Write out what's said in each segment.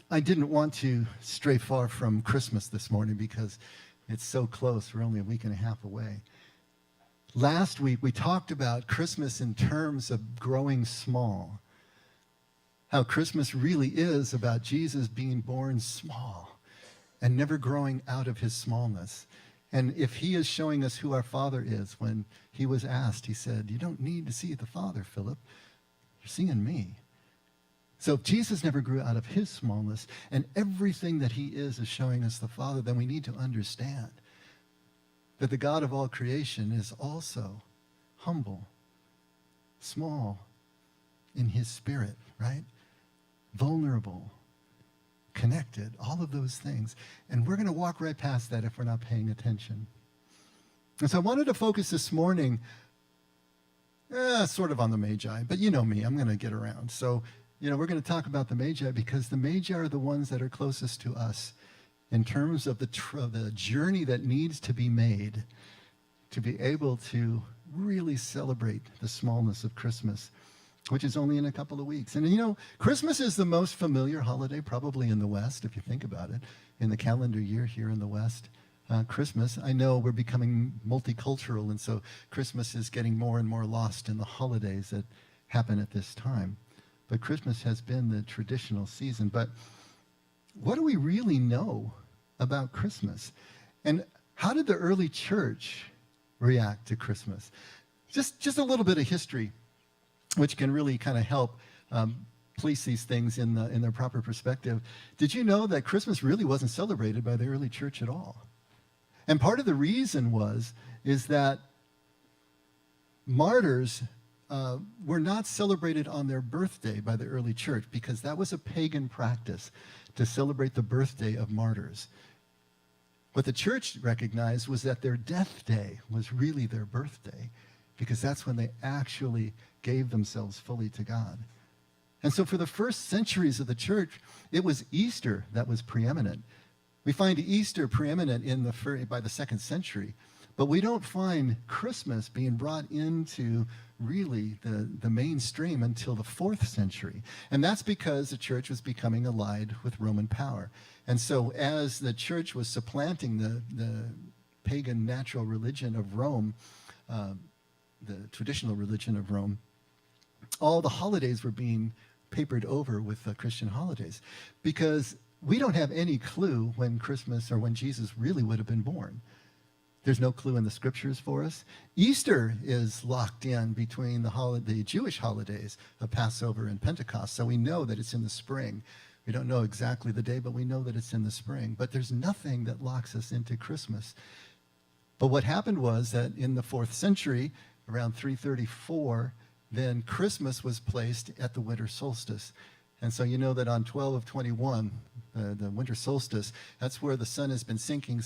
I didn't want to stray far from Christmas this morning because it's so close. We're only a week and a half away. Last week, we talked about Christmas in terms of growing small. How Christmas really is about Jesus being born small and never growing out of his smallness. And if he is showing us who our Father is, when he was asked, he said, "You don't need to see the Father, Philip. You're seeing me." So if Jesus never grew out of his smallness, and everything that he is showing us the Father, then we need to understand that the God of all creation is also humble, small in his spirit, right? Vulnerable, connected, all of those things. And we're going to walk right past that if we're not paying attention. And so I wanted to focus this morning sort of on the Magi, but you know me, I'm going to get around. So, we're going to talk about the Magi because the Magi are the ones that are closest to us in terms of the journey that needs to be made to be able to really celebrate the smallness of Christmas, which is only in a couple of weeks. And Christmas is the most familiar holiday probably in the West, if you think about it, in the calendar year here in the West. Christmas, I know we're becoming multicultural, and so Christmas is getting more and more lost in the holidays that happen at this time. But Christmas has been the traditional season. But what do we really know about Christmas? And how did the early church react to Christmas? Just a little bit of history, which can really kind of help place these things in their proper perspective. Did you know that Christmas really wasn't celebrated by the early church at all? And part of the reason is that martyrs were not celebrated on their birthday by the early church because that was a pagan practice to celebrate the birthday of martyrs. What the church recognized was that their death day was really their birthday because that's when they actually gave themselves fully to God. And so for the first centuries of the church, it was Easter that was preeminent. We find Easter preeminent by the 2nd century, but we don't find Christmas being brought into really the mainstream until the 4th century. And that's because the church was becoming allied with Roman power. And so as the church was supplanting the pagan natural religion of Rome, the traditional religion of Rome, all the holidays were being papered over with Christian holidays because we don't have any clue when Christmas or when Jesus really would have been born. There's no clue in the scriptures for us. Easter is locked in between the Jewish holidays of Passover and Pentecost, so we know that it's in the spring. We don't know exactly the day, but we know that it's in the spring. But there's nothing that locks us into Christmas. But what happened was that in the 4th century, around 334, then Christmas was placed at the winter solstice. And so you know that on 12/21, the winter solstice, that's where the sun has been sinking,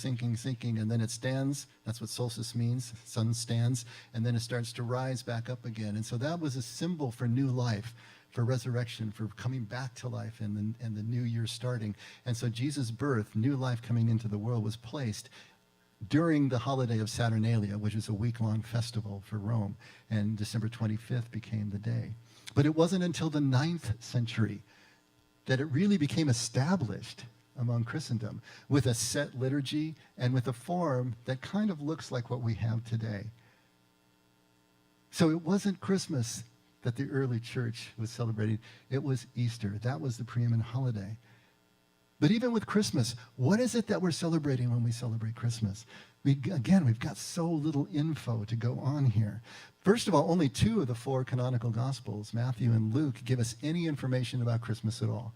and then it stands. That's what solstice means. Sun stands, and then it starts to rise back up again. And so that was a symbol for new life, for resurrection, for coming back to life and the new year starting. And so Jesus' birth, new life coming into the world, was placed during the holiday of Saturnalia, which is a week-long festival for Rome, and December 25th became the day. But it wasn't until the 9th century that it really became established among Christendom with a set liturgy and with a form that kind of looks like what we have today. So it wasn't Christmas that the early church was celebrating. It was Easter. That was the preeminent holiday. But even with Christmas, what is it that we're celebrating when we celebrate Christmas? We've got so little info to go on here. First of all, only 2 of the 4 canonical Gospels, Matthew and Luke, give us any information about Christmas at all.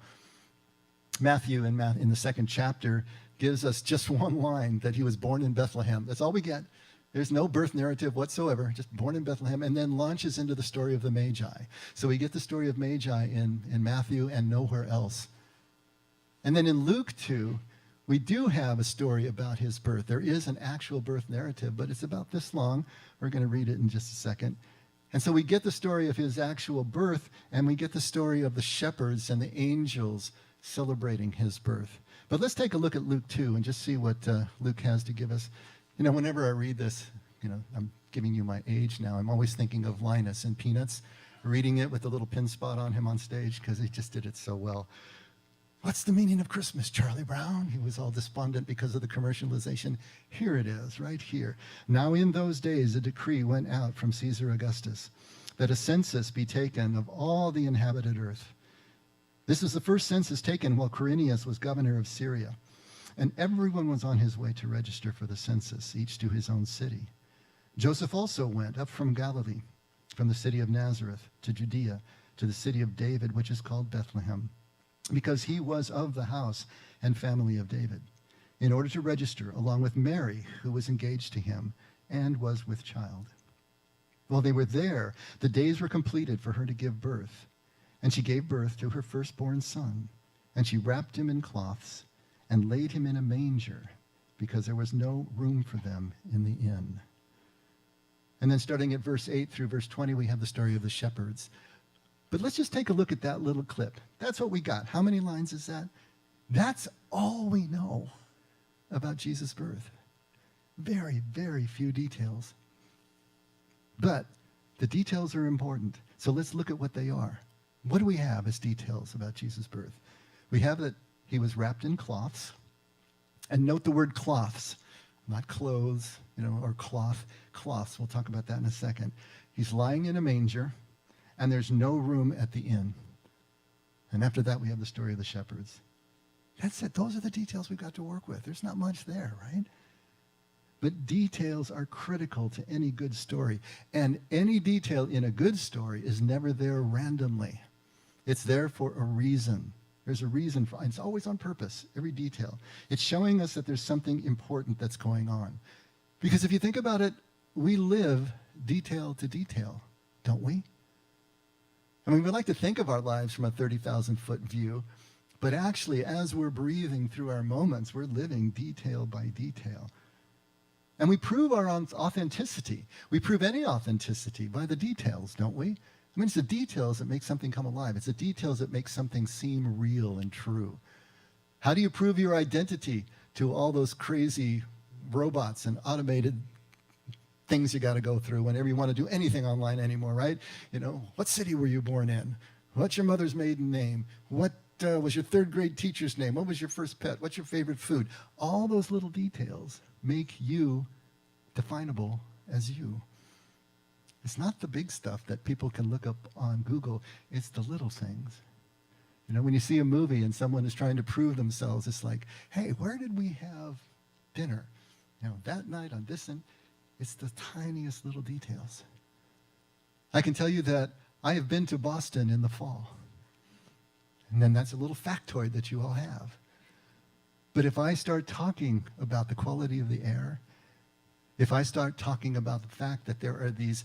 Matthew, in the 2nd chapter, gives us just one line, that he was born in Bethlehem. That's all we get. There's no birth narrative whatsoever, just born in Bethlehem, and then launches into the story of the Magi. So we get the story of Magi in Matthew and nowhere else. And then in Luke 2, we do have a story about his birth. There is an actual birth narrative, but it's about this long. We're going to read it in just a second. And so we get the story of his actual birth, and we get the story of the shepherds and the angels celebrating his birth. But let's take a look at Luke 2 and just see what Luke has to give us. Whenever I read this, I'm giving you my age now. I'm always thinking of Linus in Peanuts, reading it with the little pin spot on him on stage because he just did it so well. What's the meaning of Christmas, Charlie Brown? He was all despondent because of the commercialization. Here it is, right here. Now in those days, a decree went out from Caesar Augustus that a census be taken of all the inhabited earth. This was the first census taken while Quirinius was governor of Syria. And everyone was on his way to register for the census, each to his own city. Joseph also went up from Galilee, from the city of Nazareth to Judea, to the city of David, which is called Bethlehem, because he was of the house and family of David, in order to register along with Mary, who was engaged to him and was with child. While they were there, the days were completed for her to give birth, and she gave birth to her firstborn son, and she wrapped him in cloths and laid him in a manger, because there was no room for them in the inn. And then starting at verse 8 through verse 20, we have the story of the shepherds. But let's just take a look at that little clip. That's what we got. How many lines is that? That's all we know about Jesus' birth. Very, very few details. But the details are important. So let's look at what they are. What do we have as details about Jesus' birth? We have that he was wrapped in cloths. And note the word cloths, not clothes, or cloth. Cloths, we'll talk about that in a second. He's lying in a manger, and there's no room at the inn. And after that, we have the story of the shepherds. That's it. Those are the details we've got to work with. There's not much there, right? But details are critical to any good story. And any detail in a good story is never there randomly. It's there for a reason. There's a reason for it. It's always on purpose, every detail. It's showing us that there's something important that's going on. Because if you think about it, we live detail to detail, don't we? I mean, we like to think of our lives from a 30,000-foot view, but actually, as we're breathing through our moments, we're living detail by detail. And we prove our authenticity. We prove any authenticity by the details, don't we? I mean, it's the details that make something come alive. It's the details that make something seem real and true. How do you prove your identity to all those crazy robots and automated things you got to go through whenever you want to do anything online anymore, right? What city were you born in? What's your mother's maiden name? What was your third grade teacher's name? What was your first pet? What's your favorite food? All those little details make you definable as you. It's not the big stuff that people can look up on Google. It's the little things. When you see a movie and someone is trying to prove themselves, it's like, hey, where did we have dinner? That night on this end. It's the tiniest little details. I can tell you that I have been to Boston in the fall. And then that's a little factoid that you all have. But if I start talking about the quality of the air, if I start talking about the fact that there are these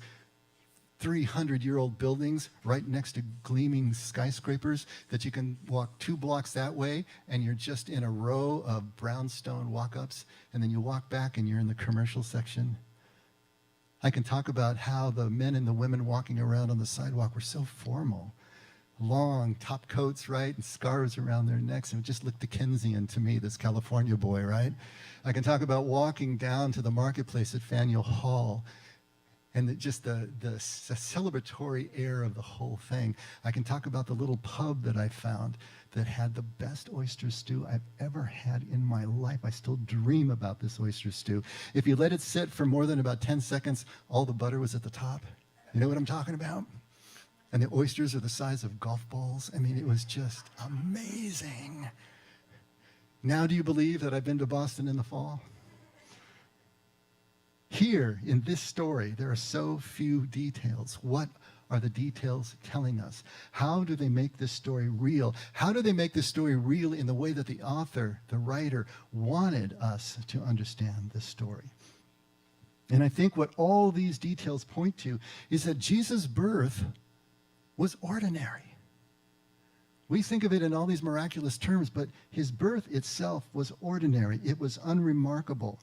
300-year-old buildings right next to gleaming skyscrapers that you can walk 2 blocks that way and you're just in a row of brownstone walk-ups, and then you walk back and you're in the commercial section. I can talk about how the men and the women walking around on the sidewalk were so formal. Long top coats, right, and scarves around their necks, and it just looked Dickensian to me, this California boy, right? I can talk about walking down to the marketplace at Faneuil Hall, and just the celebratory air of the whole thing. I can talk about the little pub that I found that had the best oyster stew I've ever had in my life. I still dream about this oyster stew. If you let it sit for more than about 10 seconds, all the butter was at the top. You know what I'm talking about? And the oysters are the size of golf balls. I mean, it was just amazing. Now do you believe that I've been to Boston in the fall? Here, in this story, there are so few details. What are the details telling us? How do they make this story real? How do they make this story real in the way that the author, the writer, wanted us to understand this story? And I think what all these details point to is that Jesus' birth was ordinary. We think of it in all these miraculous terms, but his birth itself was ordinary. It was unremarkable.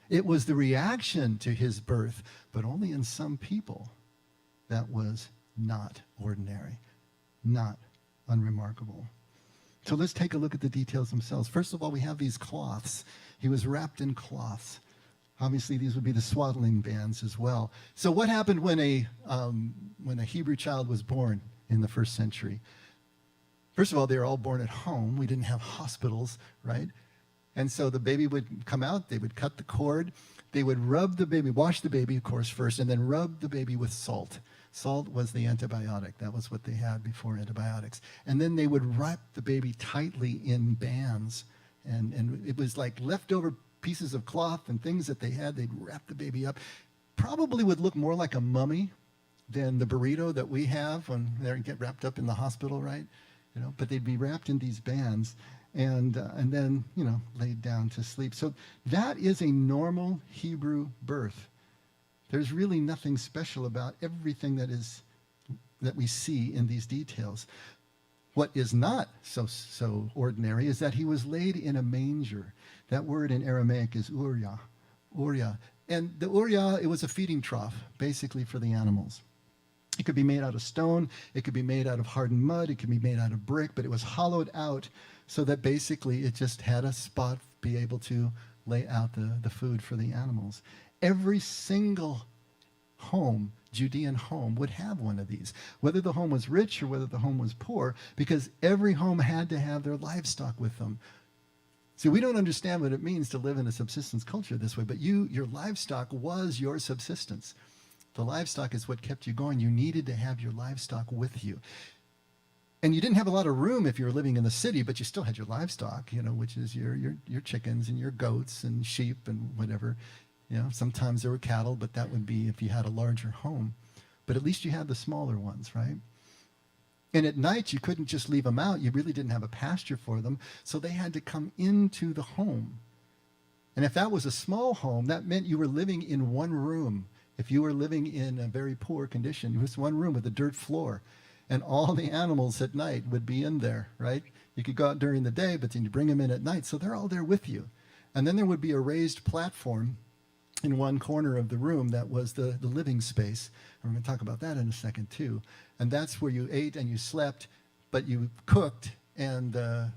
It was the reaction to his birth, but only in some people, that was not ordinary, not unremarkable. So let's take a look at the details themselves. First of all, we have these cloths. He was wrapped in cloths. Obviously, these would be the swaddling bands as well. So what happened when a Hebrew child was born in the first century? First of all, they were all born at home. We didn't have hospitals, right? And so the baby would come out, they would cut the cord, they would rub the baby, wash the baby, of course, first, and then rub the baby with salt. Salt was the antibiotic. That was what they had before antibiotics. And then they would wrap the baby tightly in bands. And it was like leftover pieces of cloth and things that they had. They'd wrap the baby up. Probably would look more like a mummy than the burrito that we have when they get wrapped up in the hospital, right? You know, but they'd be wrapped in these bands and then, you know, laid down to sleep. So that is a normal Hebrew birth. There's really nothing special about everything that we see in these details. What is not so ordinary is that he was laid in a manger. That word in Aramaic is Uriah. Uriah. And the Uriah, it was a feeding trough, basically, for the animals. It could be made out of stone. It could be made out of hardened mud. It could be made out of brick. But it was hollowed out so that basically it just had a spot to be able to lay out the food for the animals. Every single home, Judean home, would have one of these, whether the home was rich or whether the home was poor, because every home had to have their livestock with them. See, we don't understand what it means to live in a subsistence culture this way, but your livestock was your subsistence. The livestock is what kept you going. You needed to have your livestock with you. And you didn't have a lot of room if you were living in the city, but you still had your livestock, you know, which is your chickens and your goats and sheep and whatever. You know, sometimes there were cattle, but that would be if you had a larger home. But at least you had the smaller ones, right? And at night, you couldn't just leave them out. You really didn't have a pasture for them, so they had to come into the home. And if that was a small home, that meant you were living in one room. If you were living in a very poor condition, it was one room with a dirt floor. And all the animals at night would be in there, right? You could go out during the day, but then you bring them in at night, so they're all there with you. And then there would be a raised platform in one corner of the room that was the living space. And we're going to talk about that in a second too. And that's where you ate and you slept, but you cooked, and the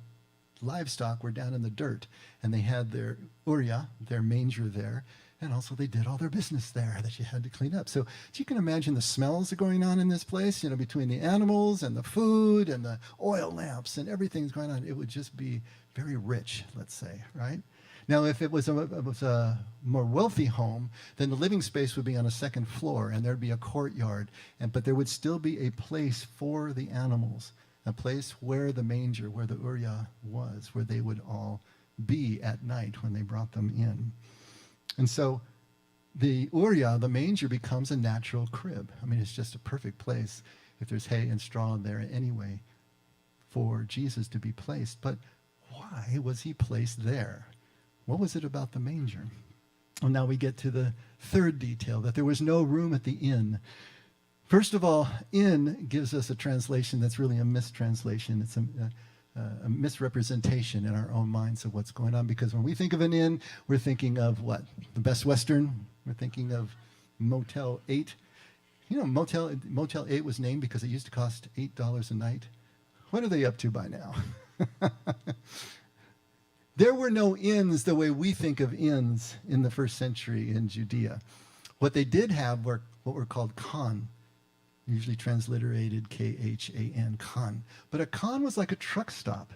livestock were down in the dirt. And they had their Uriah, their manger there, and also they did all their business there that you had to clean up. So you can imagine the smells that are going on in this place, you know, between the animals and the food and the oil lamps and everything's going on. It would just be very rich, let's say, right? Now, if it was a more wealthy home, then the living space would be on a second floor, and there'd be a courtyard, but there would still be a place for the animals, a place where the manger, where the Uriah was, where they would all be at night when they brought them in. And so the Uriah, the manger, becomes a natural crib. I mean, it's just a perfect place, if there's hay and straw there anyway, for Jesus to be placed. But why was he placed there? What was it about the manger? Well, now we get to the third detail, that there was no room at the inn. First of all, inn gives us a translation that's really a mistranslation. It's a misrepresentation in our own minds of what's going on, because when we think of an inn, we're thinking of what? The Best Western. We're thinking of Motel 8. You know, Motel 8 was named because it used to cost $8 a night. What are they up to by now? There were no inns the way we think of inns in the first century in Judea. What they did have were what were called khan, usually transliterated K-H-A-N, khan. But a khan was like a truck stop.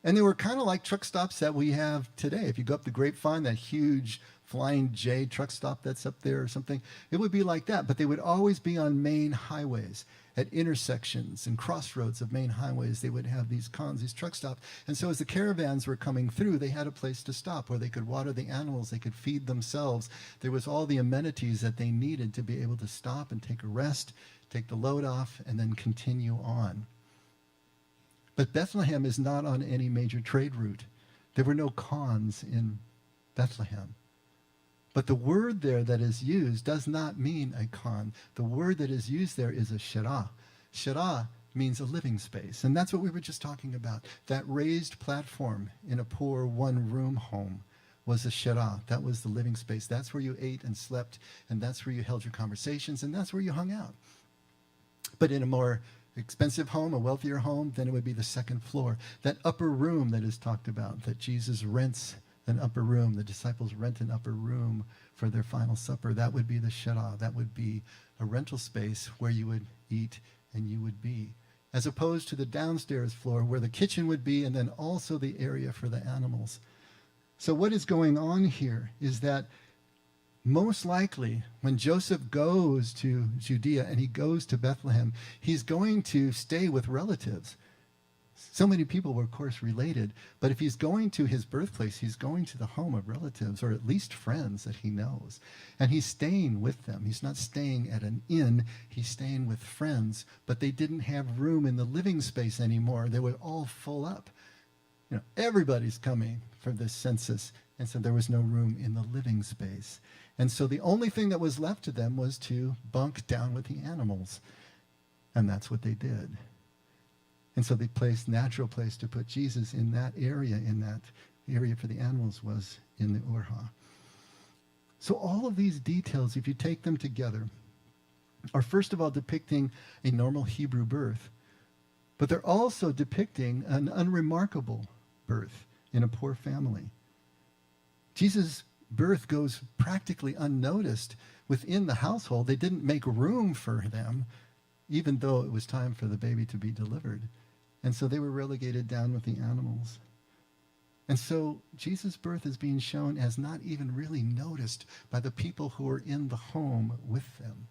And they were kind of like truck stops that we have today. If you go up the Grapevine, that huge Flying J truck stop that's up there or something, it would be like that. But they would always be on main highways, at intersections and crossroads of main highways. They would have these khans, these truck stops. And so as the caravans were coming through, they had a place to stop where they could water the animals, they could feed themselves. There was all the amenities that they needed to be able to stop and take a rest, take the load off, and then continue on. But Bethlehem is not on any major trade route. There were no khans in Bethlehem. But the word there that is used does not mean a khan. The word that is used there is a shirah. Shirah means a living space. And that's what we were just talking about. That raised platform in a poor one-room home was a shirah. That was the living space. That's where you ate and slept, and that's where you held your conversations, and that's where you hung out. But in a more expensive home, a wealthier home, then it would be the second floor. That upper room that is talked about, that Jesus rents an upper room, the disciples rent an upper room for their final supper. That would be the shirah. That would be a rental space where you would eat and you would be. as opposed to the downstairs floor where the kitchen would be, and then also the area for the animals. So what is going on here is that most likely when Joseph goes to Judea and he goes to Bethlehem, he's going to stay with relatives. So many people were, of course, related, but if he's going to his birthplace, he's going to the home of relatives, or at least friends that he knows. And he's staying with them. He's not staying at an inn. He's staying with friends, but they didn't have room in the living space anymore. They were all full up. You know, everybody's coming for this census, and so there was no room in the living space. And so the only thing that was left to them was to bunk down with the animals. And that's what they did. And so the natural place to put Jesus in that area for the animals was in the Urha. So all of these details, if you take them together, are first of all depicting a normal Hebrew birth, but they're also depicting an unremarkable birth in a poor family. Jesus' birth goes practically unnoticed within the household. They didn't make room for them, even though it was time for the baby to be delivered. And so they were relegated down with the animals. And so Jesus' birth is being shown as not even really noticed by the people who were in the home with them.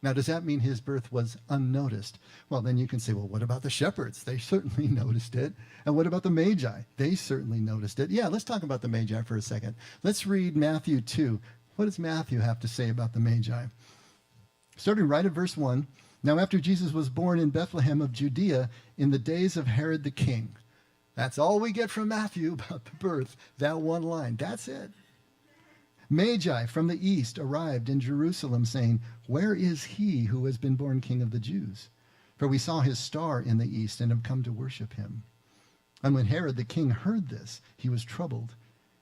Now, does that mean his birth was unnoticed? Well, then you can say, well, what about the shepherds? They certainly noticed it. And what about the Magi? They certainly noticed it. Yeah, let's talk about the Magi for a second. Let's read Matthew 2. What does Matthew have to say about the Magi? Starting right at verse 1. Now, after Jesus was born in Bethlehem of Judea in the days of Herod the king. That's all we get from Matthew about the birth, that one line. That's it. Magi from the east arrived in Jerusalem, saying, "Where is he who has been born King of the Jews? For we saw his star in the east and have come to worship him." And when Herod the king heard this, he was troubled,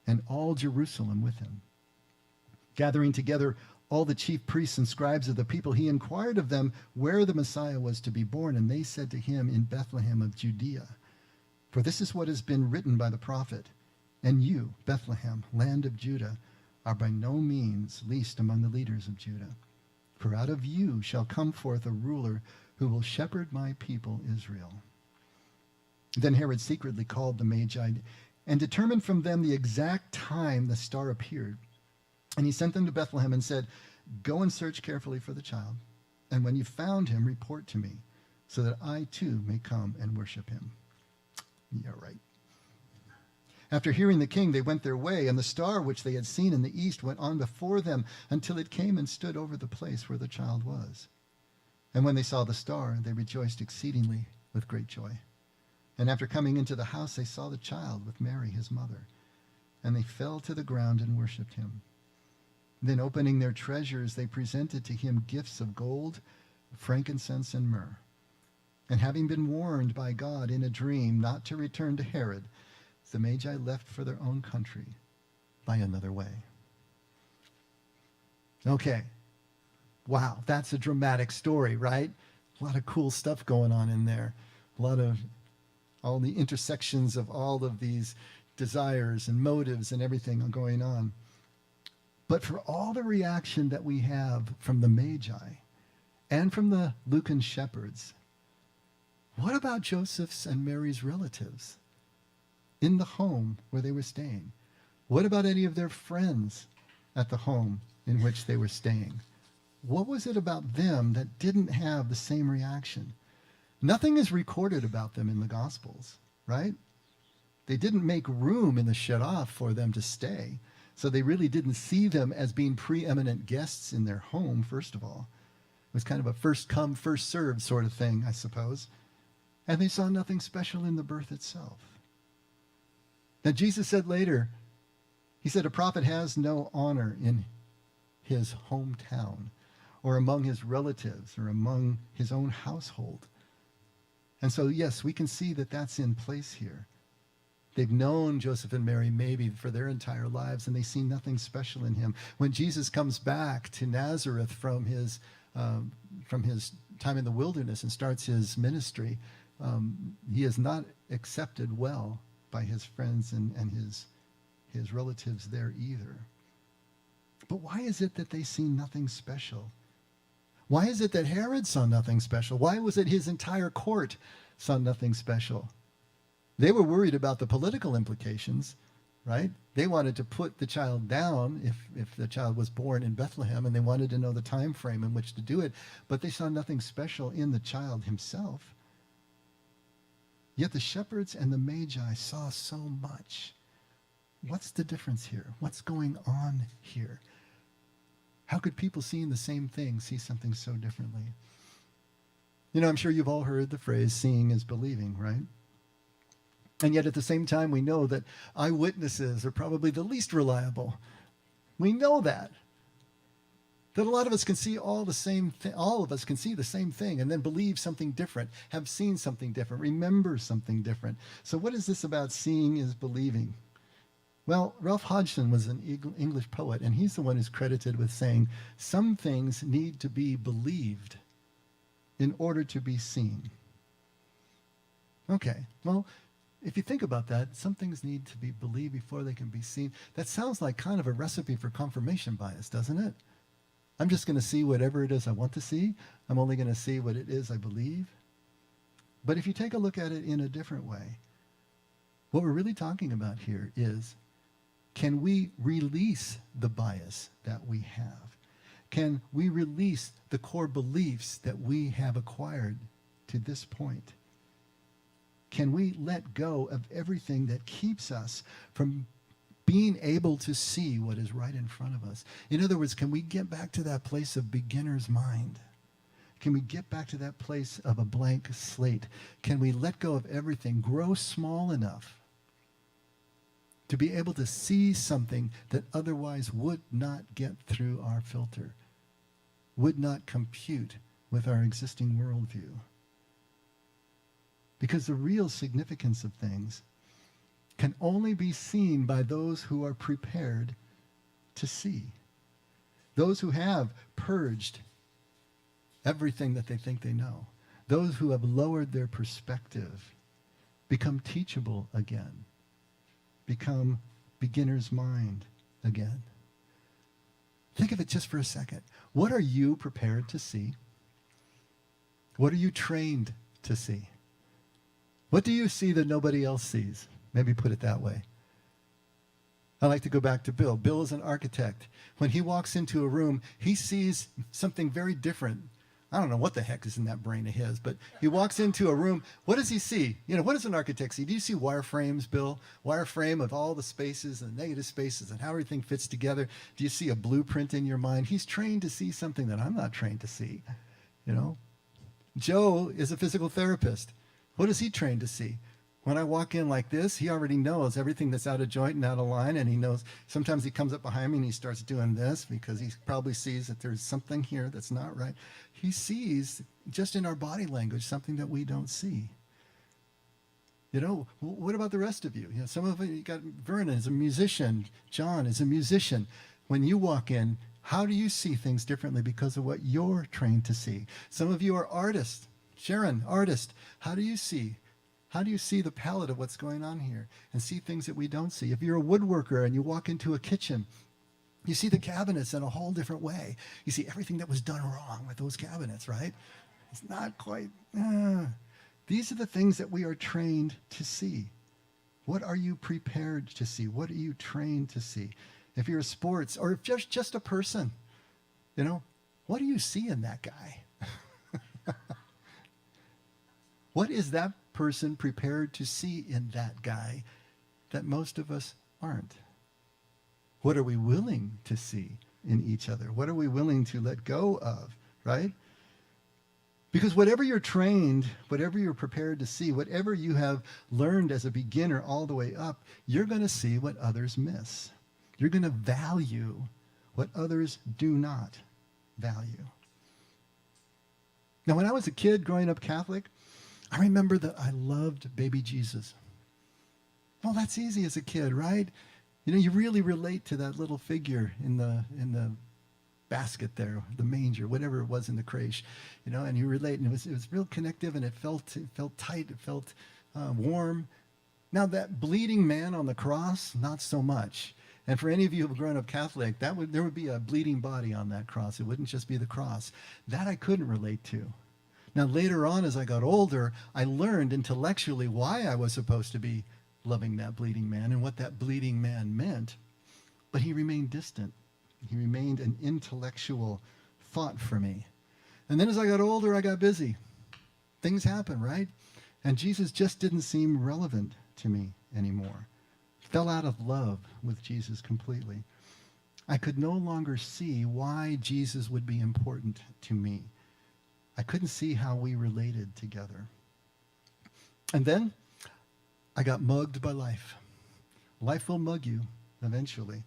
and all Jerusalem with him. Gathering together all the chief priests and scribes of the people, he inquired of them where the Messiah was to be born. And they said to him, "In Bethlehem of Judea. For this is what has been written by the prophet. And you, Bethlehem, land of Judah, are by no means least among the leaders of Judah. For out of you shall come forth a ruler who will shepherd my people Israel." Then Herod secretly called the Magi and determined from them the exact time the star appeared. And he sent them to Bethlehem and said, "Go and search carefully for the child, and when you found him, report to me, so that I too may come and worship him." Yeah, right. After hearing the king, they went their way, and the star which they had seen in the east went on before them until it came and stood over the place where the child was. And when they saw the star, they rejoiced exceedingly with great joy. And after coming into the house, they saw the child with Mary, his mother, and they fell to the ground and worshipped him. Then opening their treasures, they presented to him gifts of gold, frankincense, and myrrh. And having been warned by God in a dream not to return to Herod, the Magi left for their own country by another way. Okay. Wow, that's a dramatic story, right? A lot of cool stuff going on in there. A lot of all the intersections of all of these desires and motives and everything going on. But for all the reaction that we have from the Magi and from the Lucan shepherds, what about Joseph's and Mary's relatives in the home where they were staying? What about any of their friends at the home in which they were staying? What was it about them that didn't have the same reaction? Nothing is recorded about them in the Gospels, right? They didn't make room in the Shirah for them to stay. So they really didn't see them as being preeminent guests in their home, first of all. It was kind of a first come, first served sort of thing, I suppose. And they saw nothing special in the birth itself. Now, Jesus said later, he said, "A prophet has no honor in his hometown or among his relatives or among his own household." And so, yes, we can see that that's in place here. They've known Joseph and Mary maybe for their entire lives, and they see nothing special in him. When Jesus comes back to Nazareth from his time in the wilderness and starts his ministry, he is not accepted well by his friends and his relatives there either. But why is it that they see nothing special? Why is it that Herod saw nothing special? Why was it his entire court saw nothing special? They were worried about the political implications, right? They wanted to put the child down if the child was born in Bethlehem, and they wanted to know the time frame in which to do it, but they saw nothing special in the child himself. Yet the shepherds and the Magi saw so much. What's the difference here? What's going on here? How could people seeing the same thing see something so differently? You know, I'm sure you've all heard the phrase, seeing is believing, right? And yet at the same time, we know that eyewitnesses are probably the least reliable. We know that. That a lot of us can see all of us can see the same thing and then believe something different, have seen something different, remember something different. So what is this about seeing is believing? Well, Ralph Hodgson was an English poet, and he's the one who's credited with saying, some things need to be believed in order to be seen. Okay, well, if you think about that, some things need to be believed before they can be seen. That sounds like kind of a recipe for confirmation bias, doesn't it? I'm just going to see whatever it is I want to see. I'm only going to see what it is I believe. But if you take a look at it in a different way, what we're really talking about here is, can we release the bias that we have? Can we release the core beliefs that we have acquired to this point? Can we let go of everything that keeps us from being able to see what is right in front of us? In other words, can we get back to that place of beginner's mind? Can we get back to that place of a blank slate? Can we let go of everything, grow small enough to be able to see something that otherwise would not get through our filter, would not compute with our existing worldview? Because the real significance of things can only be seen by those who are prepared to see. Those who have purged everything that they think they know. Those who have lowered their perspective, become teachable again, become beginner's mind again. Think of it just for a second. What are you prepared to see? What are you trained to see? What do you see that nobody else sees? Maybe put it that way. I like to go back to Bill. Bill is an architect. When he walks into a room, he sees something very different. I don't know what the heck is in that brain of his, but he walks into a room. What does he see? You know, what does an architect see? Do you see wireframes, Bill? Wireframe of all the spaces and negative spaces and how everything fits together. Do you see a blueprint in your mind? He's trained to see something that I'm not trained to see. You know, Joe is a physical therapist. What is he trained to see? When I walk in like this, he already knows everything that's out of joint and out of line, and he knows. Sometimes he comes up behind me and he starts doing this because he probably sees that there's something here that's not right. He sees, just in our body language, something that we don't see. You know, what about the rest of you? You know, some of you got Vernon is a musician. John is a musician. When you walk in, how do you see things differently because of what you're trained to see? Some of you are artists. Sharon, artist. How do you see? How do you see the palette of what's going on here and see things that we don't see? If you're a woodworker and you walk into a kitchen, you see the cabinets in a whole different way. You see everything that was done wrong with those cabinets, right? It's not quite. These are the things that we are trained to see. What are you prepared to see? What are you trained to see? If you're a sports or if just a person, you know, what do you see in that guy? What is that person prepared to see in that guy that most of us aren't? What are we willing to see in each other? What are we willing to let go of, right? Because whatever you're trained, whatever you're prepared to see, whatever you have learned as a beginner all the way up, you're going to see what others miss. You're going to value what others do not value. Now, when I was a kid growing up Catholic, I remember that I loved baby Jesus. Well, that's easy as a kid, right? You know, you really relate to that little figure in the basket there, the manger, whatever it was in the creche, you know, and you relate, and it was real connective, and it felt tight, it felt warm. Now that bleeding man on the cross, not so much. And for any of you who have grown up Catholic, there would be a bleeding body on that cross. It wouldn't just be the cross. That I couldn't relate to. Now, later on, as I got older, I learned intellectually why I was supposed to be loving that bleeding man and what that bleeding man meant. But he remained distant. He remained an intellectual thought for me. And then as I got older, I got busy. Things happen, right? And Jesus just didn't seem relevant to me anymore. Fell out of love with Jesus completely. I could no longer see why Jesus would be important to me. I couldn't see how we related together. And then I got mugged by life. Life will mug you eventually.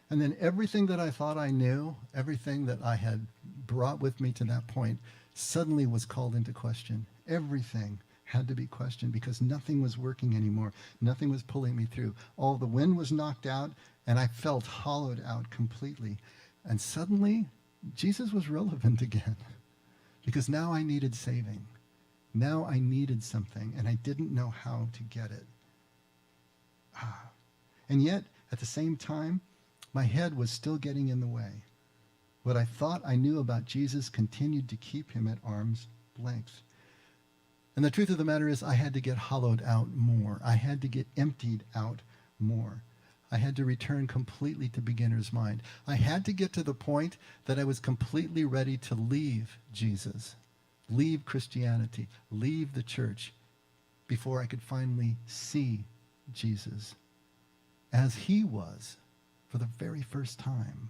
And then everything that I thought I knew, everything that I had brought with me to that point, suddenly was called into question. Everything had to be questioned because nothing was working anymore. Nothing was pulling me through. All the wind was knocked out, and I felt hollowed out completely. And suddenly, Jesus was relevant again because now I needed saving. Now I needed something, and I didn't know how to get it. And yet, at the same time, my head was still getting in the way. What I thought I knew about Jesus continued to keep him at arm's length. And the truth of the matter is I had to get hollowed out more. I had to get emptied out more. I had to return completely to beginner's mind. I had to get to the point that I was completely ready to leave Jesus, leave Christianity, leave the church, before I could finally see Jesus as he was for the very first time.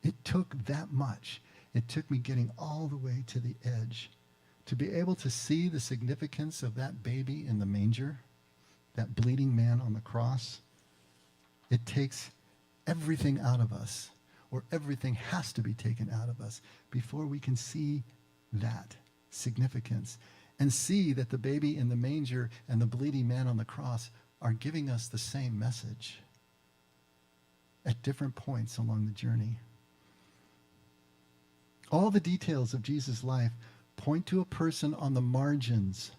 It took that much. It took me getting all the way to the edge to be able to see the significance of that baby in the manger, that bleeding man on the cross. It takes everything out of us, or everything has to be taken out of us before we can see that significance and see that the baby in the manger and the bleeding man on the cross are giving us the same message at different points along the journey. All the details of Jesus' life point to a person on the margins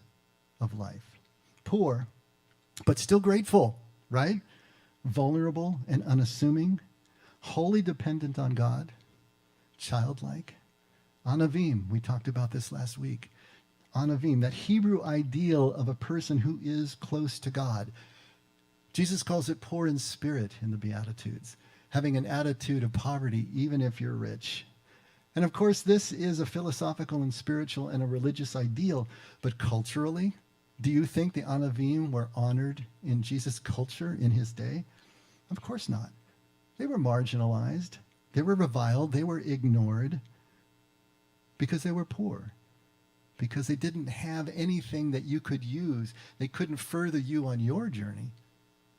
of life. Poor, but still grateful, right? Vulnerable and unassuming, wholly dependent on God, childlike. Anavim, we talked about this last week. Anavim, that Hebrew ideal of a person who is close to God. Jesus calls it poor in spirit in the Beatitudes, having an attitude of poverty even if you're rich. And of course, this is a philosophical and spiritual and a religious ideal, but culturally, do you think the Anavim were honored in Jesus' culture in his day? Of course not. They were marginalized. They were reviled. They were ignored because they were poor, because they didn't have anything that you could use. They couldn't further you on your journey.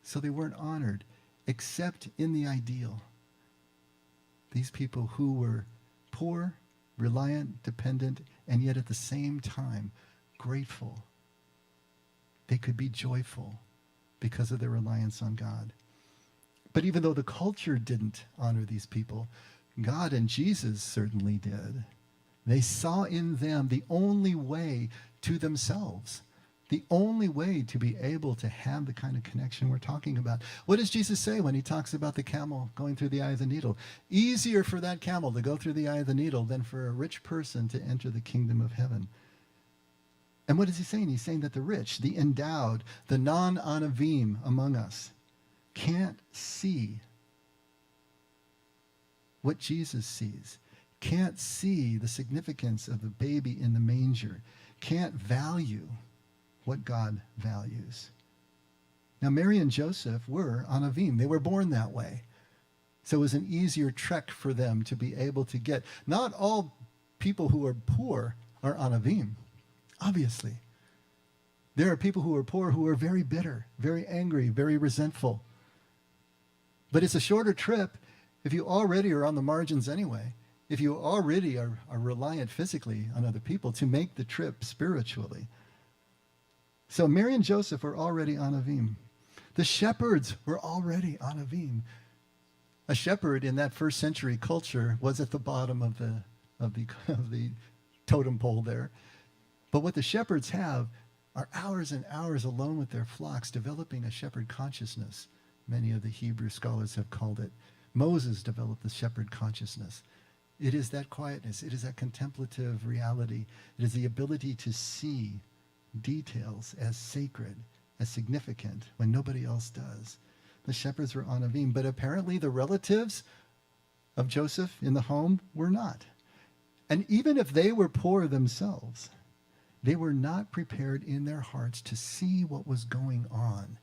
So they weren't honored, except in the ideal. These people who were poor, reliant, dependent, and yet at the same time grateful. They could be joyful because of their reliance on God. But even though the culture didn't honor these people, God and Jesus certainly did. They saw in them the only way to themselves, the only way to be able to have the kind of connection we're talking about. What does Jesus say when he talks about the camel going through the eye of the needle? Easier for that camel to go through the eye of the needle than for a rich person to enter the kingdom of heaven. And what is he saying? He's saying that the rich, the endowed, the non-anavim among us can't see what Jesus sees, can't see the significance of the baby in the manger, can't value what God values. Now, Mary and Joseph were Anavim. They were born that way. So it was an easier trek for them to be able to get. Not all people who are poor are Anavim, obviously. There are people who are poor who are very bitter, very angry, very resentful. But it's a shorter trip if you already are on the margins anyway, if you already are reliant physically on other people to make the trip spiritually. So Mary and Joseph were already Anavim. The shepherds were already Anavim. A shepherd in that first century culture was at the bottom of the totem pole there. But what the shepherds have are hours and hours alone with their flocks, developing a shepherd consciousness, many of the Hebrew scholars have called it. Moses developed the shepherd consciousness. It is that quietness. It is that contemplative reality. It is the ability to see details as sacred, as significant, when nobody else does. The shepherds were Anavim, but apparently the relatives of Joseph in the home were not. And even if they were poor themselves, they were not prepared in their hearts to see what was going on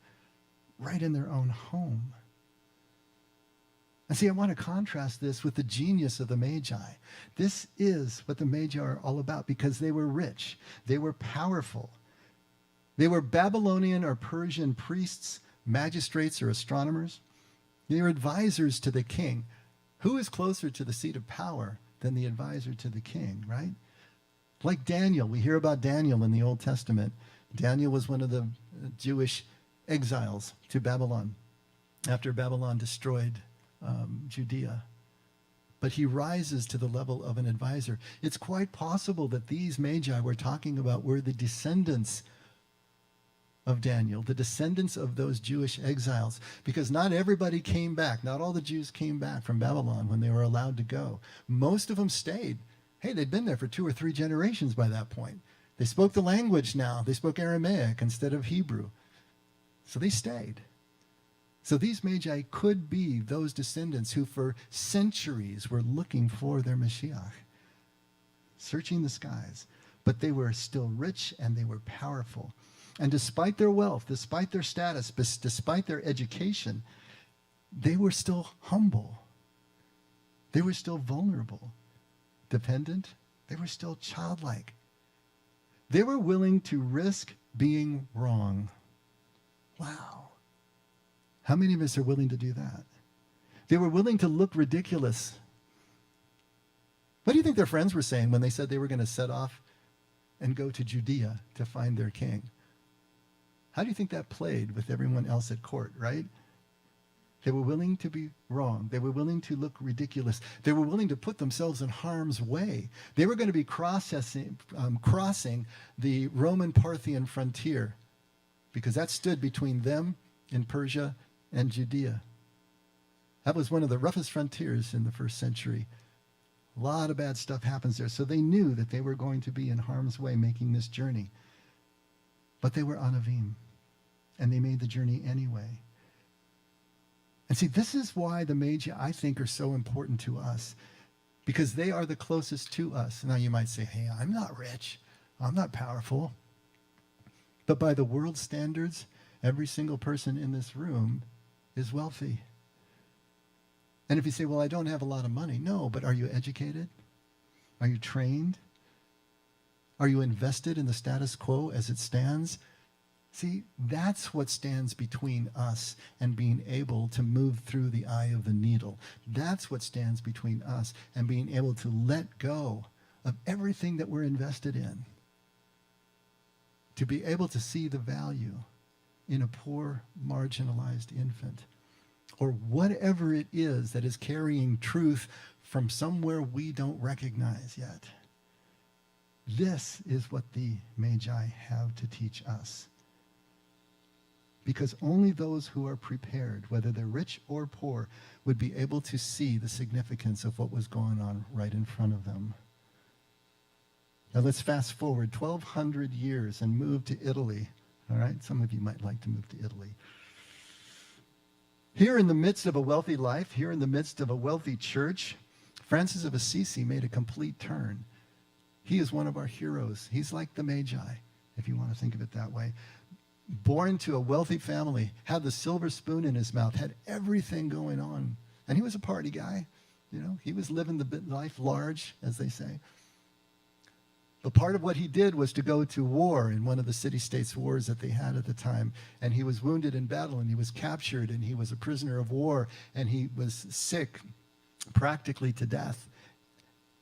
right in their own home. And see, I want to contrast this with the genius of the Magi. This is what the Magi are all about, because they were rich. They were powerful. They were Babylonian or Persian priests, magistrates, or astronomers. They were advisors to the king. Who is closer to the seat of power than the advisor to the king, right? Like Daniel. We hear about Daniel in the Old Testament. Daniel was one of the Jewish exiles to Babylon after Babylon destroyed Judea. But he rises to the level of an advisor. It's quite possible that these Magi we're talking about were the descendants of Daniel, the descendants of those Jewish exiles, because not everybody came back. Not all the Jews came back from Babylon when they were allowed to go. Most of them stayed. Hey, they'd been there for 2 or 3 generations by that point. They spoke the language now. They spoke Aramaic instead of Hebrew. So they stayed. So these Magi could be those descendants who for centuries were looking for their Mashiach, searching the skies. But they were still rich and they were powerful. And despite their wealth, despite their status, despite their education, they were still humble. They were still vulnerable, dependent. They were still childlike. They were willing to risk being wrong. Wow. How many of us are willing to do that? They were willing to look ridiculous. What do you think their friends were saying when they said they were going to set off and go to Judea to find their king? How do you think that played with everyone else at court, right? They were willing to be wrong. They were willing to look ridiculous. They were willing to put themselves in harm's way. They were going to be crossing the Roman-Parthian frontier, because that stood between them in Persia and Judea. That was one of the roughest frontiers in the first century. A lot of bad stuff happens there. So they knew that they were going to be in harm's way making this journey. But they were Anavim, and they made the journey anyway. And see, this is why the Magi, I think, are so important to us, because they are the closest to us. Now you might say, hey, I'm not rich. I'm not powerful. But by the world's standards, every single person in this room is wealthy. And if you say, well, I don't have a lot of money. No, but are you educated? Are you trained? Are you invested in the status quo as it stands? See, that's what stands between us and being able to move through the eye of the needle. That's what stands between us and being able to let go of everything that we're invested in. To be able to see the value in a poor, marginalized infant, or whatever it is that is carrying truth from somewhere we don't recognize yet. This is what the Magi have to teach us. Because only those who are prepared, whether they're rich or poor, would be able to see the significance of what was going on right in front of them. Now let's fast forward 1,200 years and move to Italy. All right, some of you might like to move to Italy. Here in the midst of a wealthy life, here in the midst of a wealthy church, Francis of Assisi made a complete turn. He is one of our heroes. He's like the Magi, if you want to think of it that way. Born to a wealthy family, had the silver spoon in his mouth, had everything going on. And he was a party guy. You know, he was living the life large, as they say. But part of what he did was to go to war in one of the city-states wars that they had at the time. And he was wounded in battle, and he was captured, and he was a prisoner of war, and he was sick practically to death.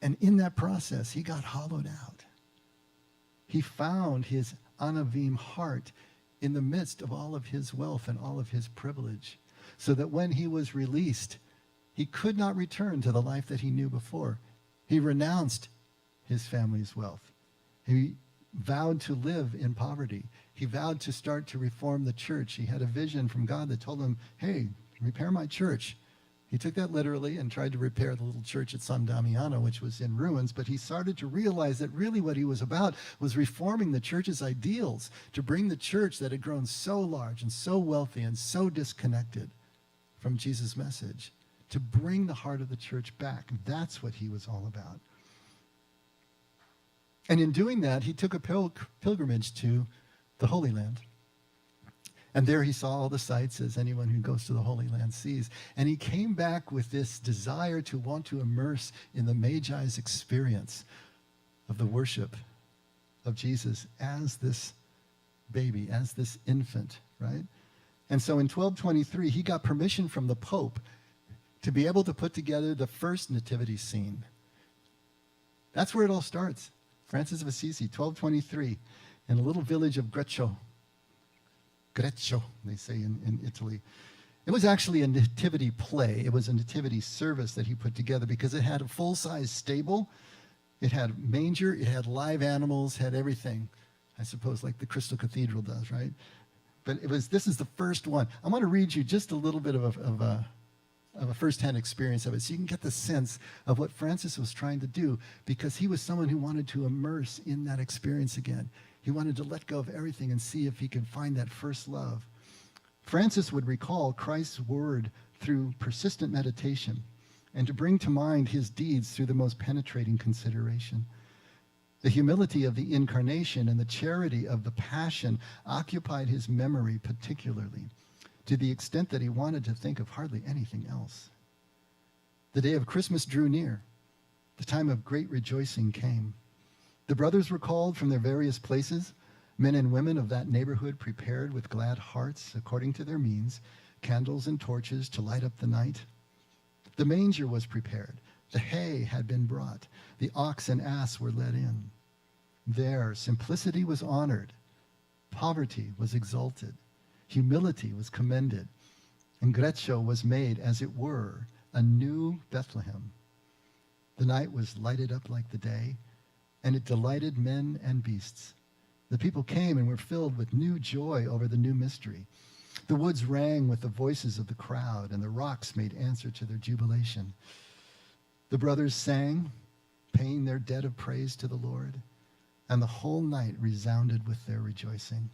And in that process, he got hollowed out. He found his Anavim heart in the midst of all of his wealth and all of his privilege, so that when he was released, he could not return to the life that he knew before. He renounced his family's wealth. He vowed to live in poverty. He vowed to start to reform the church. He had a vision from God that told him, hey, repair my church. He took that literally and tried to repair the little church at San Damiano, which was in ruins, but he started to realize that really what he was about was reforming the church's ideals, to bring the church that had grown so large and so wealthy and so disconnected from Jesus' message, to bring the heart of the church back. That's what he was all about. And in doing that, he took a pilgrimage to the Holy Land. And there he saw all the sights, as anyone who goes to the Holy Land sees. And he came back with this desire to want to immerse in the Magi's experience of the worship of Jesus as this baby, as this infant, right? And so in 1223, he got permission from the Pope to be able to put together the first nativity scene. That's where it all starts. Francis of Assisi, 1223, in a little village of Greccio, they say in Italy. It was actually a nativity play. It was a nativity service that he put together because it had a full-size stable. It had manger. It had live animals, had everything. I suppose like the Crystal Cathedral does, right? But this is the first one. I want to read you just a little bit of a first-hand experience of it so you can get the sense of what Francis was trying to do, because he was someone who wanted to immerse in that experience again. He wanted to let go of everything and see if he could find that first love. Francis would recall Christ's word through persistent meditation and to bring to mind his deeds through the most penetrating consideration. The humility of the incarnation and the charity of the passion occupied his memory particularly, to the extent that he wanted to think of hardly anything else. The day of Christmas drew near. The time of great rejoicing came. The brothers were called from their various places. Men and women of that neighborhood prepared with glad hearts, according to their means, candles and torches to light up the night. The manger was prepared. The hay had been brought. The ox and ass were led in. There, simplicity was honored. Poverty was exalted. Humility was commended. And Greccio was made, as it were, a new Bethlehem. The night was lighted up like the day, and it delighted men and beasts. The people came and were filled with new joy over the new mystery. The woods rang with the voices of the crowd, and the rocks made answer to their jubilation. The brothers sang, paying their debt of praise to the Lord, and the whole night resounded with their rejoicing.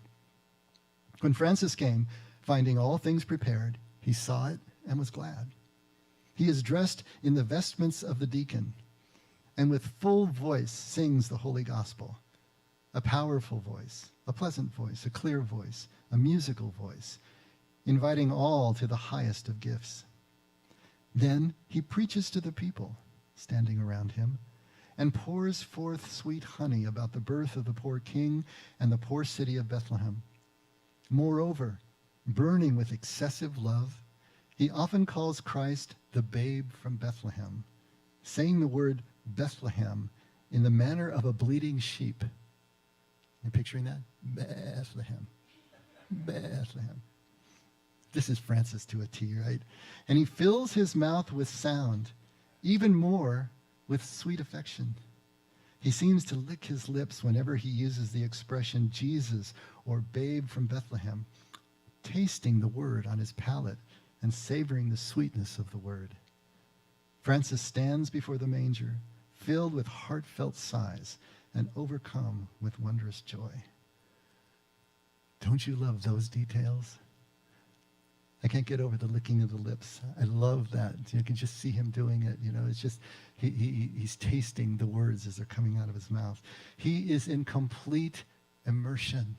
When Francis came, finding all things prepared, he saw it and was glad. He is dressed in the vestments of the deacon, and with full voice sings the holy gospel. A powerful voice, a pleasant voice, a clear voice, a musical voice, inviting all to the highest of gifts. Then he preaches to the people standing around him and pours forth sweet honey about the birth of the poor king and the poor city of Bethlehem. Moreover, burning with excessive love, he often calls Christ the babe from Bethlehem, saying the word Bethlehem in the manner of a bleating sheep. You picturing that? Bethlehem. Bethlehem. This is Francis to a T, right? And he fills his mouth with sound, even more with sweet affection. He seems to lick his lips whenever he uses the expression Jesus or babe from Bethlehem, tasting the word on his palate and savoring the sweetness of the word. Francis stands before the manger, filled with heartfelt sighs and overcome with wondrous joy. Don't you love those details? I can't get over the licking of the lips. I love that. You can just see him doing it. It's just, he's tasting the words as they're coming out of his mouth. He is in complete immersion.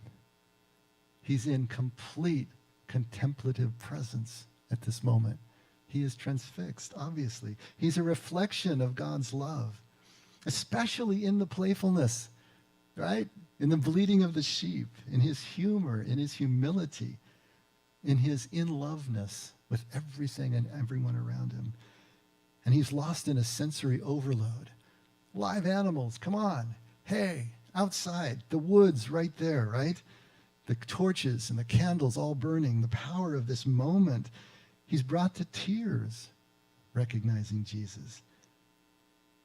He's in complete contemplative presence at this moment. He is transfixed, obviously. He's a reflection of God's love, especially in the playfulness, right? In the bleating of the sheep, in his humor, in his humility, in his in-loveness with everything and everyone around him. And he's lost in a sensory overload. Live animals, come on. Hey, outside, the woods right there, right? The torches and the candles all burning, the power of this moment. He's brought to tears, recognizing Jesus.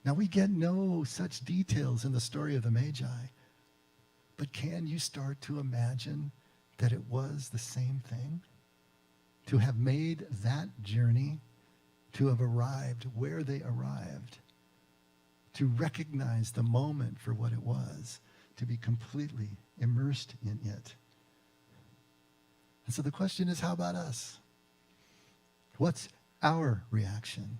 Now, we get no such details in the story of the Magi. But can you start to imagine that it was the same thing? To have made that journey, to have arrived where they arrived, to recognize the moment for what it was, to be completely immersed in it. And so the question is, how about us? What's our reaction?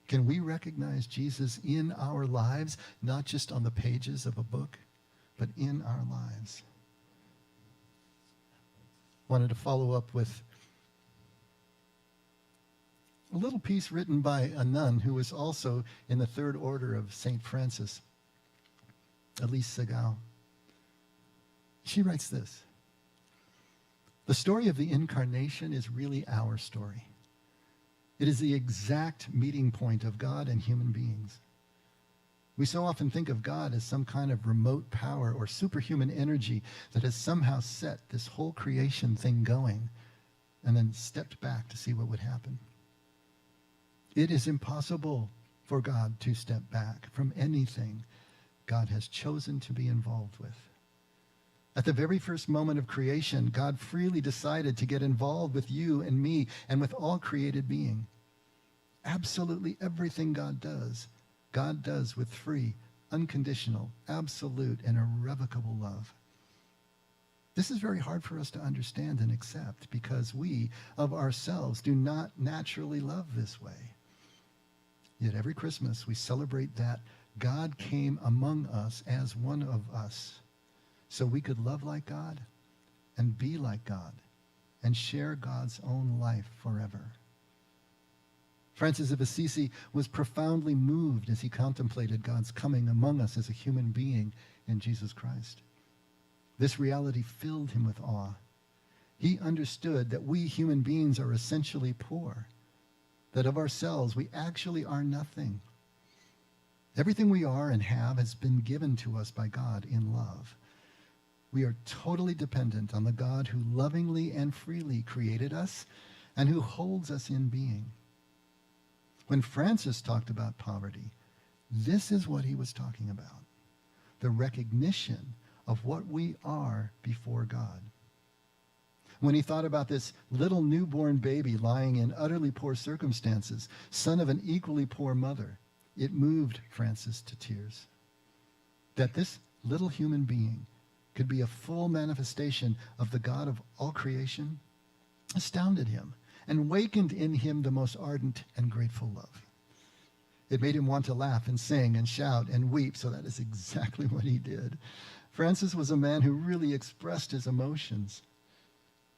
Can we recognize Jesus in our lives, not just on the pages of a book, but in our lives? Wanted to follow up with a little piece written by a nun who was also in the Third Order of St. Francis, Elise Segal. She writes this: "The story of the Incarnation is really our story. It is the exact meeting point of God and human beings. We so often think of God as some kind of remote power or superhuman energy that has somehow set this whole creation thing going and then stepped back to see what would happen. It is impossible for God to step back from anything God has chosen to be involved with. At the very first moment of creation, God freely decided to get involved with you and me and with all created being. Absolutely everything God does with free, unconditional, absolute, and irrevocable love. This is very hard for us to understand and accept because we, of ourselves, do not naturally love this way. Yet every Christmas we celebrate that God came among us as one of us so we could love like God and be like God and share God's own life forever." Francis of Assisi was profoundly moved as he contemplated God's coming among us as a human being in Jesus Christ. This reality filled him with awe. He understood that we human beings are essentially poor, that of ourselves we actually are nothing. Everything we are and have has been given to us by God in love. We are totally dependent on the God who lovingly and freely created us and who holds us in being. When Francis talked about poverty, this is what he was talking about: the recognition of what we are before God. When he thought about this little newborn baby lying in utterly poor circumstances, son of an equally poor mother, it moved Francis to tears. That this little human being could be a full manifestation of the God of all creation astounded him and wakened in him the most ardent and grateful love. It made him want to laugh and sing and shout and weep, so that is exactly what he did. Francis was a man who really expressed his emotions.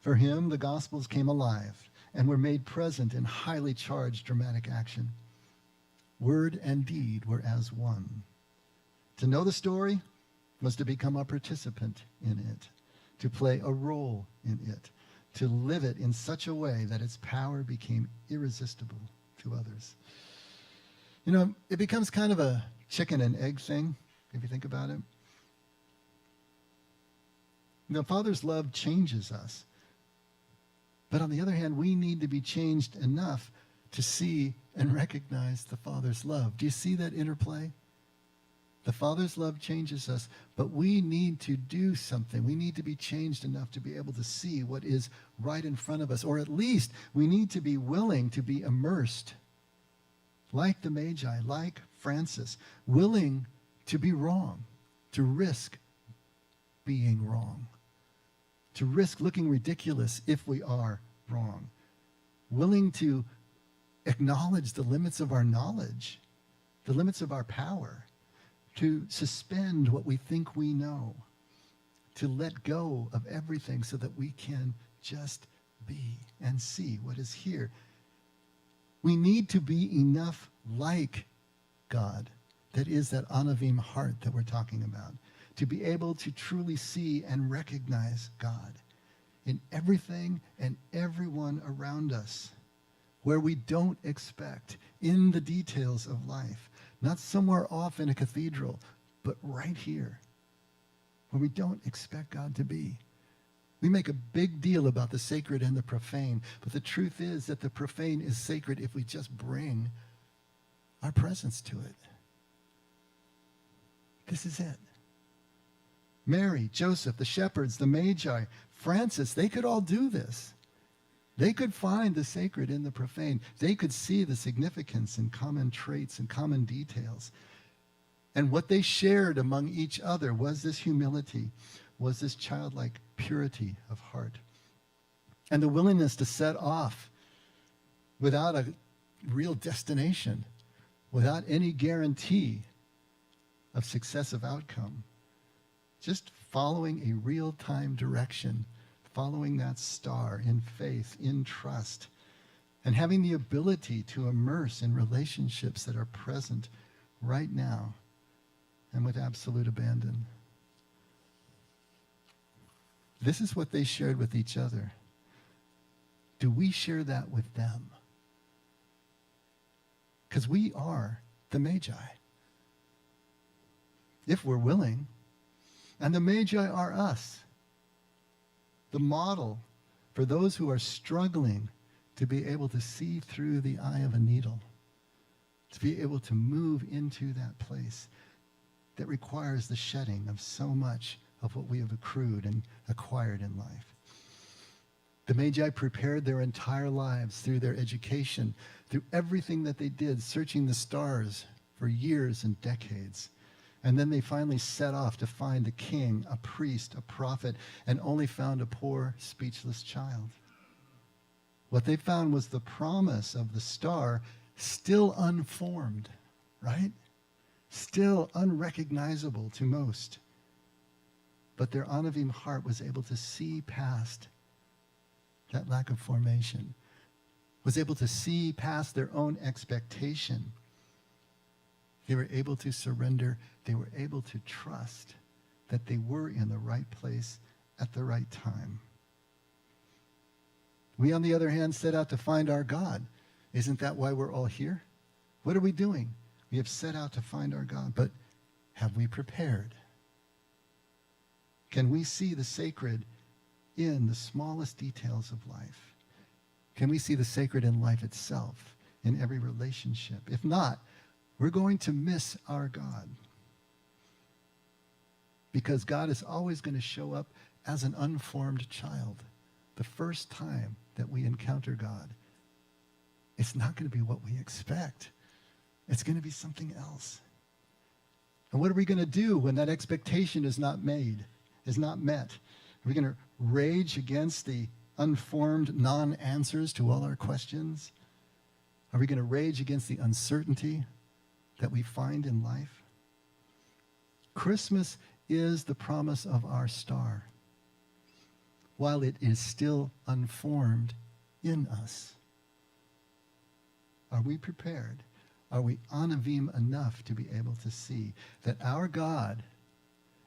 For him, the Gospels came alive and were made present in highly charged dramatic action. Word and deed were as one. To know the story was to become a participant in it, to play a role in it, to live it in such a way that its power became irresistible to others. You know, it becomes kind of a chicken and egg thing, if you think about it. The Father's love changes us. But on the other hand, we need to be changed enough to see and recognize the Father's love. Do you see that interplay? The Father's love changes us, but we need to do something. We need to be changed enough to be able to see what is right in front of us, or at least we need to be willing to be immersed, like the Magi, like Francis, willing to be wrong, to risk being wrong, to risk looking ridiculous if we are wrong, willing to acknowledge the limits of our knowledge, the limits of our power, to suspend what we think we know, to let go of everything so that we can just be and see what is here. We need to be enough like God, that is that Anavim heart that we're talking about, to be able to truly see and recognize God in everything and everyone around us, where we don't expect, in the details of life, not somewhere off in a cathedral, but right here, where we don't expect God to be. We make a big deal about the sacred and the profane, but the truth is that the profane is sacred if we just bring our presence to it. This is it. Mary, Joseph, the shepherds, the Magi, Francis, they could all do this. They could find the sacred in the profane. They could see the significance in common traits and common details. And what they shared among each other was this humility, was this childlike purity of heart, and the willingness to set off without a real destination, without any guarantee of successive outcome, just following a real-time direction, following that star in faith, in trust, and having the ability to immerse in relationships that are present right now and with absolute abandon. This is what they shared with each other. Do we share that with them? Because we are the Magi, if we're willing. And the Magi are us, the model for those who are struggling to be able to see through the eye of a needle, to be able to move into that place that requires the shedding of so much of what we have accrued and acquired in life. The Magi prepared their entire lives through their education, through everything that they did, searching the stars for years and decades. And then they finally set off to find a king, a priest, a prophet, and only found a poor, speechless child. What they found was the promise of the star, still unformed, right? Still unrecognizable to most. But their Anavim heart was able to see past that lack of formation, was able to see past their own expectation. They were able to surrender. They were able to trust that they were in the right place at the right time. We, on the other hand, set out to find our God. Isn't that why we're all here? What are we doing? We have set out to find our God, but have we prepared? Can we see the sacred in the smallest details of life? Can we see the sacred in life itself, in every relationship? If not, we're going to miss our God. Because God is always going to show up as an unformed child. The first time that we encounter God, it's not going to be what we expect. It's going to be something else. And what are we going to do when that expectation is not met? Are we going to rage against the unformed non-answers to all our questions? Are we going to rage against the uncertainty that we find in life? Christmas is the promise of our star, while it is still unformed in us. Are we prepared? Are we Anavim enough to be able to see that our God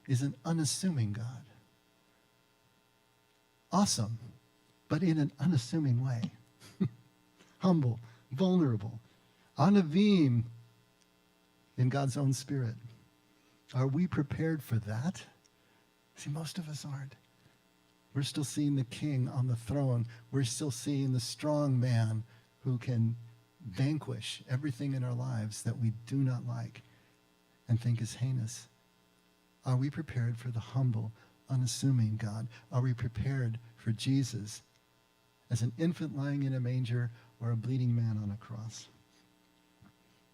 is an unassuming God? Awesome, but in an unassuming way. Humble, vulnerable. Anavim in God's own spirit. Are we prepared for that? See, most of us aren't. We're still seeing the king on the throne. We're still seeing the strong man who can vanquish everything in our lives that we do not like and think is heinous. Are we prepared for the humble, unassuming God? Are we prepared for Jesus as an infant lying in a manger or a bleeding man on a cross?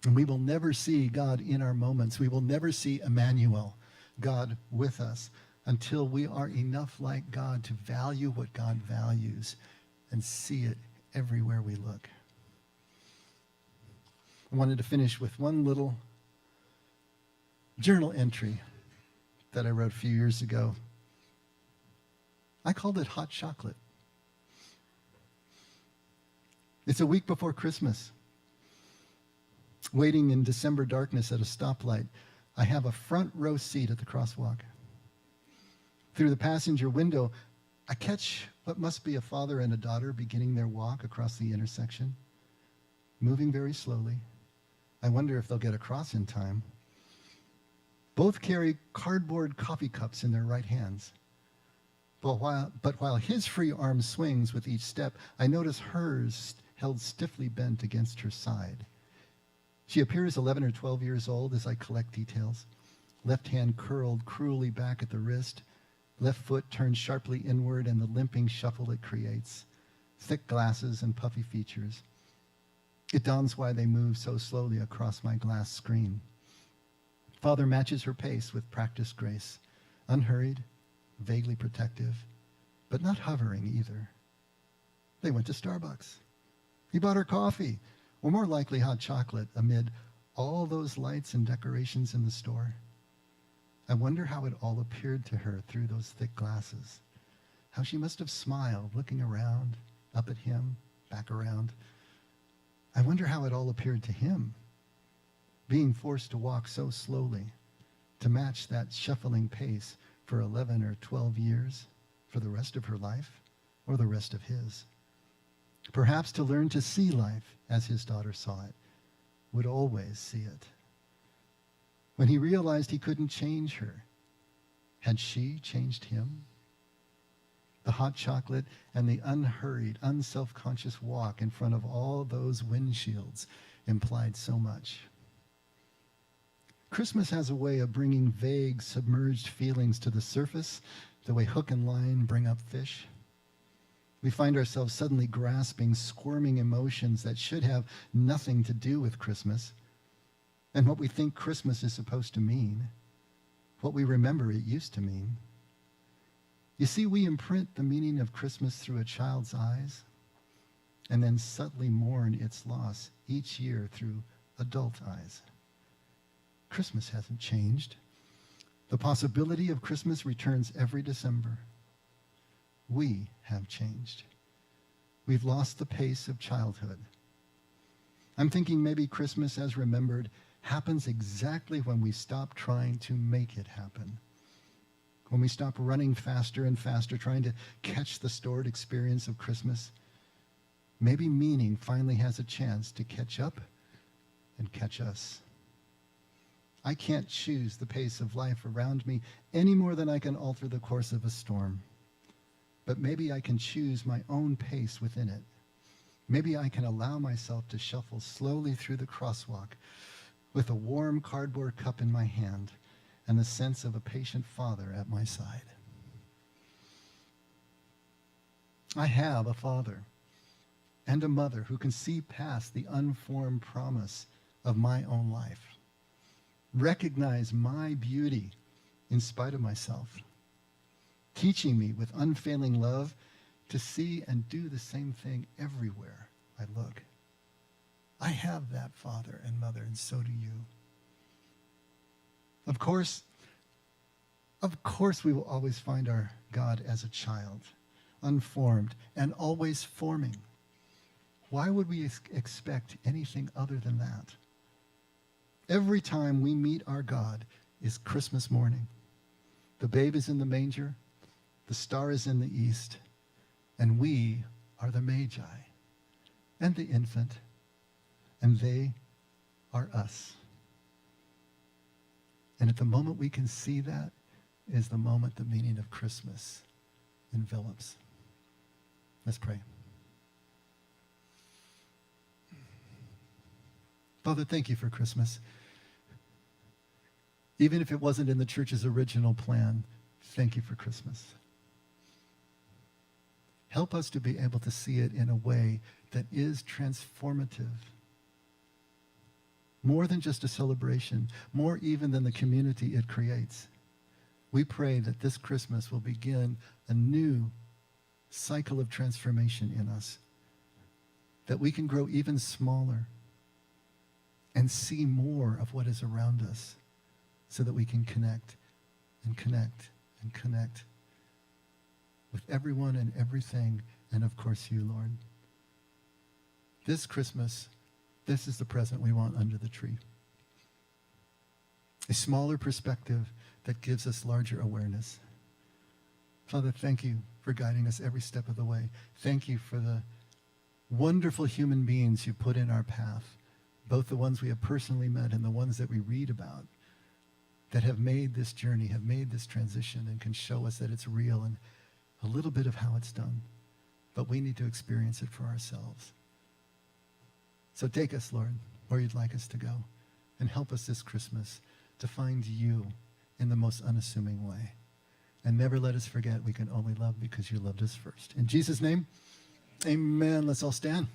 And we will never see God in our moments. We will never see Emmanuel, God with us, until we are enough like God to value what God values and see it everywhere we look. I wanted to finish with one little journal entry that I wrote a few years ago. I called it Hot Chocolate. It's a week before Christmas. Waiting in December darkness at a stoplight, I have a front row seat at the crosswalk. Through the passenger window, I catch what must be a father and a daughter beginning their walk across the intersection, moving very slowly. I wonder if they'll get across in time. Both carry cardboard coffee cups in their right hands. But while his free arm swings with each step, I notice hers held stiffly bent against her side. She appears 11 or 12 years old as I collect details. left hand curled cruelly back at the wrist, left foot turned sharply inward, and the limping shuffle it creates. Thick glasses and puffy features. It dawns why they move so slowly across my glass screen. Father matches her pace with practiced grace, unhurried, vaguely protective, but not hovering either. They went to Starbucks. He bought her coffee, or more likely hot chocolate, amid all those lights and decorations in the store. I wonder how it all appeared to her through those thick glasses. How she must have smiled, looking around, up at him, back around. I wonder how it all appeared to him, being forced to walk so slowly, to match that shuffling pace for 11 or 12 years, for the rest of her life, or the rest of his. Perhaps to learn to see life as his daughter saw it, would always see it. When he realized he couldn't change her, had she changed him? The hot chocolate and the unhurried, unself-conscious walk in front of all those windshields implied so much. Christmas has a way of bringing vague, submerged feelings to the surface, the way hook and line bring up fish. We find ourselves suddenly grasping, squirming emotions that should have nothing to do with Christmas and what we think Christmas is supposed to mean, what we remember it used to mean. You see, we imprint the meaning of Christmas through a child's eyes and then subtly mourn its loss each year through adult eyes. Christmas hasn't changed. The possibility of Christmas returns every December. We have changed. We've lost the pace of childhood. I'm thinking maybe Christmas, as remembered, happens exactly when we stop trying to make it happen. When we stop running faster and faster, trying to catch the stored experience of Christmas. Maybe meaning finally has a chance to catch up and catch us. I can't choose the pace of life around me any more than I can alter the course of a storm. But maybe I can choose my own pace within it. Maybe I can allow myself to shuffle slowly through the crosswalk with a warm cardboard cup in my hand and the sense of a patient father at my side. I have a father and a mother who can see past the unformed promise of my own life, recognize my beauty in spite of myself, teaching me with unfailing love to see and do the same thing everywhere I look. I have that father and mother, and so do you. Of course, we will always find our God as a child, unformed and always forming. Why would we expect anything other than that? Every time we meet our God is Christmas morning. The babe is in the manger, the star is in the east, and we are the Magi and the infant, and they are us. And at the moment we can see that is the moment the meaning of Christmas envelops. Let's pray. Father, thank you for Christmas. Even if it wasn't in the church's original plan, thank you for Christmas. Help us to be able to see it in a way that is transformative. More than just a celebration, more even than the community it creates. We pray that this Christmas will begin a new cycle of transformation in us, that we can grow even smaller and see more of what is around us so that we can connect and connect and connect with everyone and everything, and of course you, Lord. This Christmas, this is the present we want under the tree. A smaller perspective that gives us larger awareness. Father, thank you for guiding us every step of the way. Thank you for the wonderful human beings you put in our path, both the ones we have personally met and the ones that we read about, that have made this journey, have made this transition, and can show us that it's real and a little bit of how it's done. But we need to experience it for ourselves. So take us, Lord, where you'd like us to go, and help us this Christmas to find you in the most unassuming way. And never let us forget we can only love because you loved us first. In Jesus' name, amen. Let's all stand.